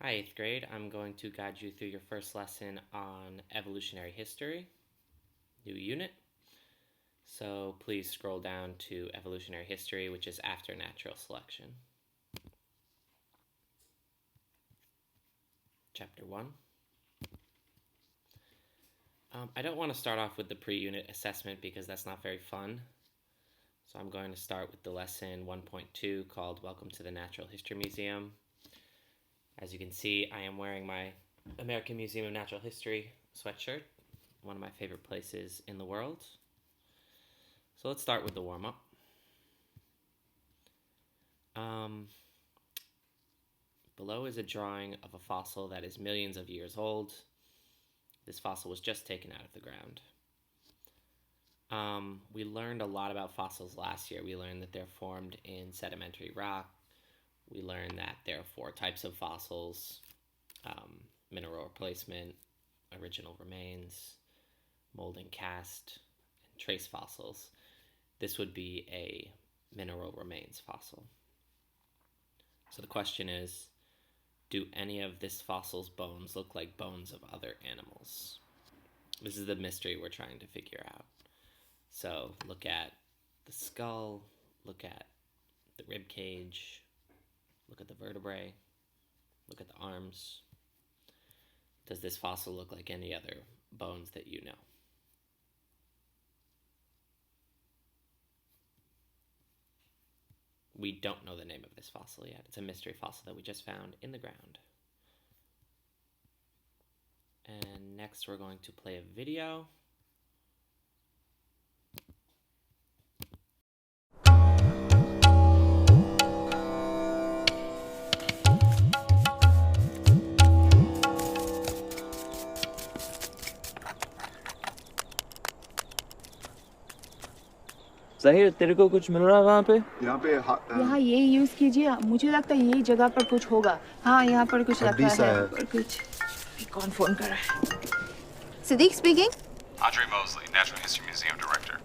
Hi, 8th grade. I'm going to guide you through your first lesson on evolutionary history, new unit. So please scroll down to evolutionary history, which is after natural selection. Chapter 1. I don't want to start off with the pre-unit assessment because that's not very fun. So I'm going to start with the lesson 1.2 called Welcome to the Natural History Museum. As you can see, I am wearing my American Museum of Natural History sweatshirt, one of my favorite places in the world. So let's start with the warm-up. Below is a drawing of a fossil that is millions of years old. This fossil was just taken out of the ground. We learned a lot about fossils last year. We learned that they're formed in sedimentary rock. We learned that there are 4 types of fossils: mineral replacement, original remains, mold and cast, and trace fossils. This would be a mineral remains fossil. So the question is, do any of this fossil's bones look like bones of other animals? This is the mystery we're trying to figure out. So look at the skull, look at the rib cage, look at the vertebrae, look at the arms. Does this fossil look like any other bones that you know? We don't know the name of this fossil yet. It's a mystery fossil that we just found in the ground. And next we're going to play a video. Zaheer तेरे को कुछ मिल रहा है वहाँ पे? यहाँ ये use कीजिए, मुझे लगता है यही जगह पर कुछ होगा। हाँ, यहाँ पर कुछ रखा है और कुछ। कौन फोन कर रहा है? Siddiq speaking. Andre Mosley, Natural History Museum Director.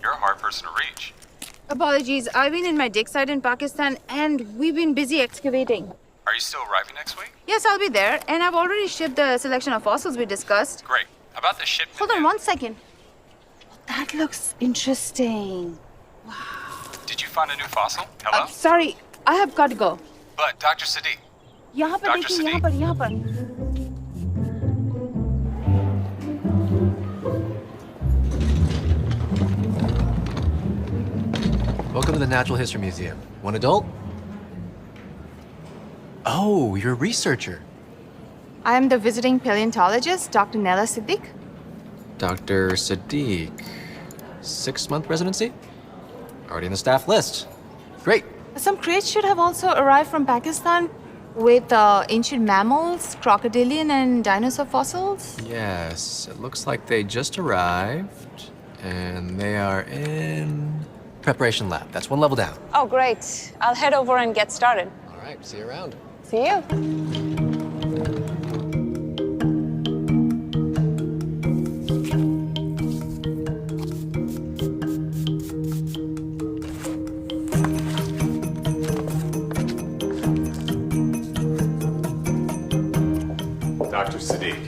You're a hard person to reach. Apologies, I've been in my dig site in Pakistan and we've been busy excavating. Are you still arriving next week? Yes, I'll be there, and I've already shipped the selection of fossils we discussed. Great. About the shipment. Hold on 1 second. That looks interesting. Did you find a new fossil? Hello? Sorry, I have got to go. But Dr. Siddiq. यहाँ पर Dr. देखिए, Siddiq. यहाँ पर। Welcome to the Natural History Museum. One adult? Oh, you're a researcher. I am the visiting paleontologist, Dr. Nella Siddiq. Dr. Siddiq. 6-month residency? Already in the staff list. Great. Some crates should have also arrived from Pakistan with ancient mammals, crocodilian, and dinosaur fossils. Yes, it looks like they just arrived. And they are in preparation lab. That's 1 level down. Oh, great. I'll head over and get started. All right, see you around. See you. Dr. Siddiq.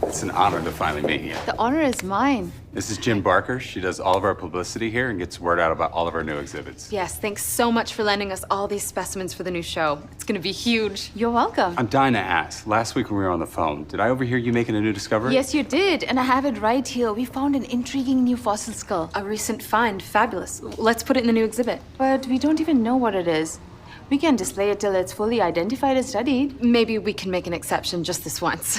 It's an honor to finally meet you. The honor is mine. This is Jen Barker. She does all of our publicity here and gets word out about all of our new exhibits. Yes, thanks so much for lending us all these specimens for the new show. It's gonna be huge. You're welcome. I'm dying to ask. Last week when we were on the phone, did I overhear you making a new discovery? Yes, you did, and I have it right here. We found an intriguing new fossil skull. A recent find, fabulous. Let's put it in the new exhibit. But we don't even know what it is. We can display it till it's fully identified and studied. Maybe we can make an exception just this once.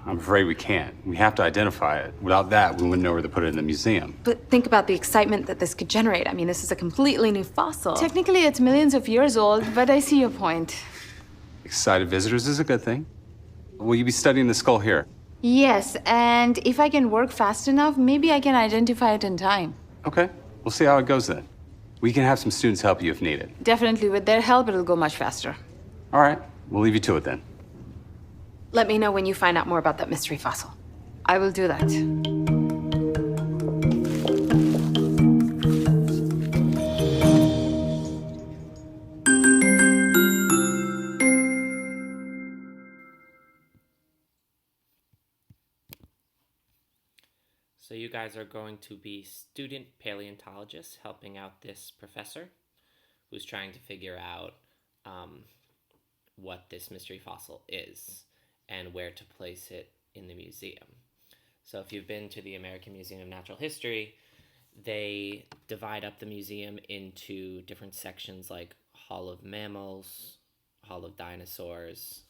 I'm afraid we can't. We have to identify it. Without that, we wouldn't know where to put it in the museum. But think about the excitement that this could generate. I mean, this is a completely new fossil. Technically, it's millions of years old, but I see your point. Excited visitors is a good thing. Will you be studying the skull here? Yes, and if I can work fast enough, maybe I can identify it in time. Okay, we'll see how it goes then. We can have some students help you if needed. Definitely, with their help, it'll go much faster. All right, we'll leave you to it then. Let me know when you find out more about that mystery fossil. I will do that. So you guys are going to be student paleontologists helping out this professor who's trying to figure out what this mystery fossil is and where to place it in the museum. So if you've been to the American Museum of Natural History, they divide up the museum into different sections like Hall of Mammals, Hall of Dinosaurs,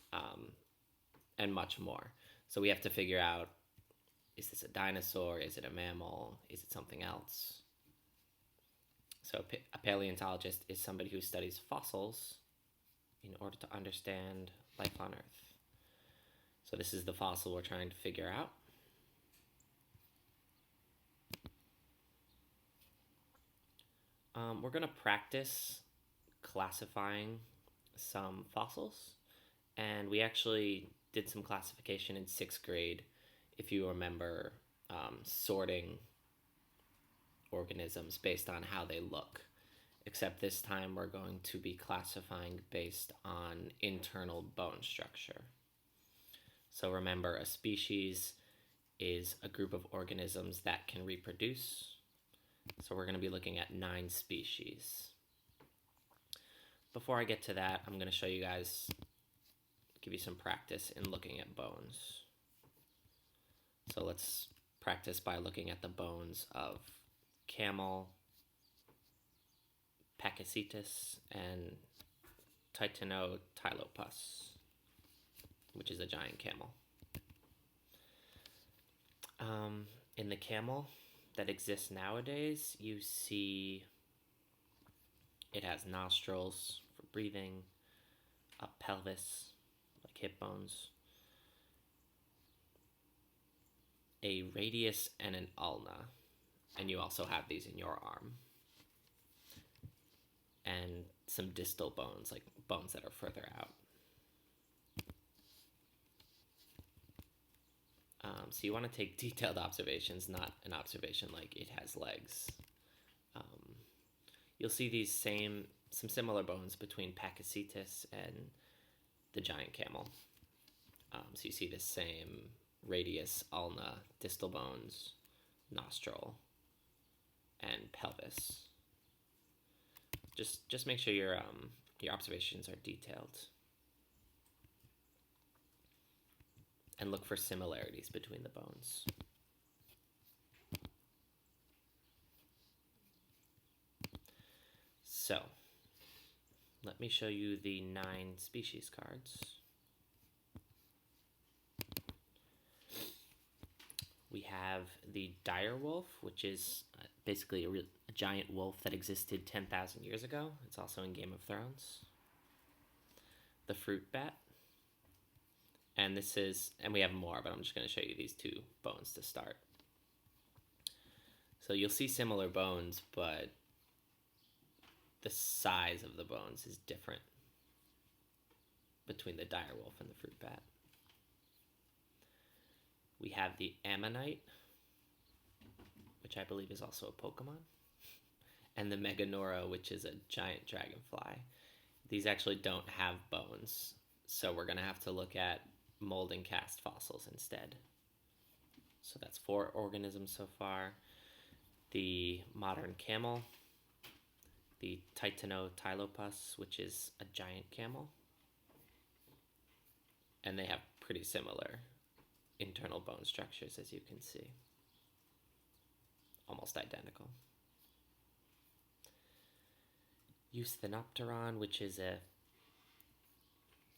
and much more. So we have to figure out, is this a dinosaur? Is it a mammal? Is it something else? So a paleontologist is somebody who studies fossils in order to understand life on Earth. So this is the fossil we're trying to figure out. We're going to practice classifying some fossils, and we actually did some classification in 6th grade, if you remember, sorting organisms based on how they look, except this time we're going to be classifying based on internal bone structure. So remember, a species is a group of organisms that can reproduce. So we're going to be looking at 9 species. Before I get to that, I'm going to show you guys, give you some practice in looking at bones. So let's practice by looking at the bones of camel, Pakicetus, and Titanotilopus, which is a giant camel. In the camel that exists nowadays, you see it has nostrils for breathing, a pelvis, like hip bones, a radius and an ulna, and you also have these in your arm, and some distal bones, like bones that are further out. So you want to take detailed observations, not an observation like it has legs. You'll see these some similar bones between Pakicetus and the giant camel. So you see the same radius, ulna, distal bones, nostril, and pelvis. Just make sure your observations are detailed. And look for similarities between the bones. So, let me show you the 9 species cards. We have the dire wolf, which is basically a giant wolf that existed 10,000 years ago. It's also in Game of Thrones. The fruit bat. And we have more, but I'm just going to show you these 2 bones to start. So you'll see similar bones, but the size of the bones is different between the dire wolf and the fruit bat. We have the ammonite, which I believe is also a Pokemon, and the Meganora, which is a giant dragonfly. These actually don't have bones, so we're going to have to look at mold and cast fossils instead. So that's 4 organisms so far. The modern camel, the Titanotilopus, which is a giant camel, and they have pretty similar internal bone structures, as you can see. Almost identical. Eusthenopteron, which is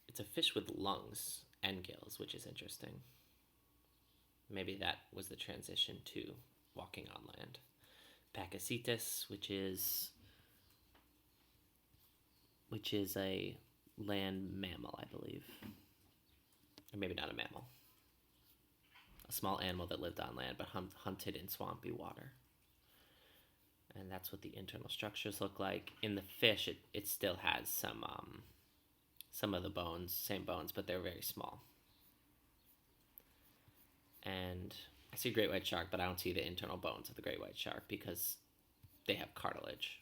it's a fish with lungs and gills, which is interesting. Maybe that was the transition to walking on land. Pakicetus, which is a land mammal, I believe. Or maybe not a mammal. A small animal that lived on land but hunted in swampy water. And that's what the internal structures look like. In the fish, it still has some of the bones, same bones, but they're very small. And I see great white shark, but I don't see the internal bones of the great white shark because they have cartilage.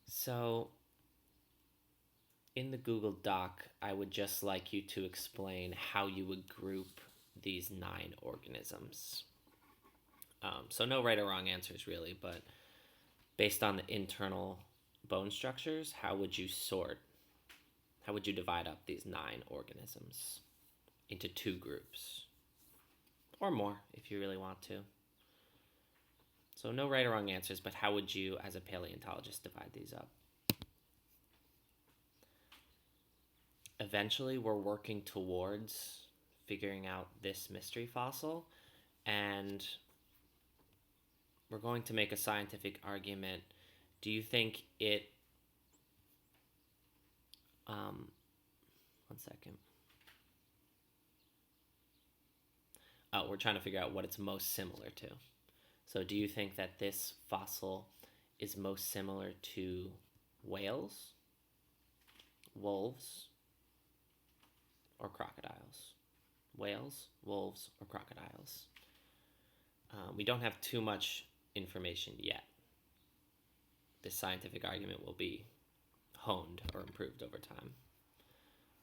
So in the Google Doc, I would just like you to explain how you would group these 9 organisms. So no right or wrong answers really, but based on the internal bone structures, how would you sort? How would you divide up these 9 organisms into 2 groups? Or more, if you really want to. So no right or wrong answers, but how would you, as a paleontologist, divide these up? Eventually, we're working towards figuring out this mystery fossil, and we're going to make a scientific argument. Do you think it... one second. Oh, we're trying to figure out what it's most similar to. So do you think that this fossil is most similar to whales, wolves, or crocodiles? Whales, wolves, or crocodiles? We don't have too much information yet. This scientific argument will be honed or improved over time.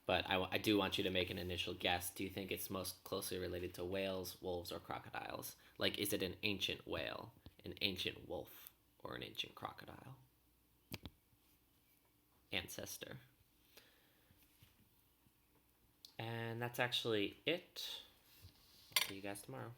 But I do want you to make an initial guess. Do you think it's most closely related to whales, wolves, or crocodiles? Like, is it an ancient whale, an ancient wolf, or an ancient crocodile? Ancestor. And that's actually it. See you guys tomorrow.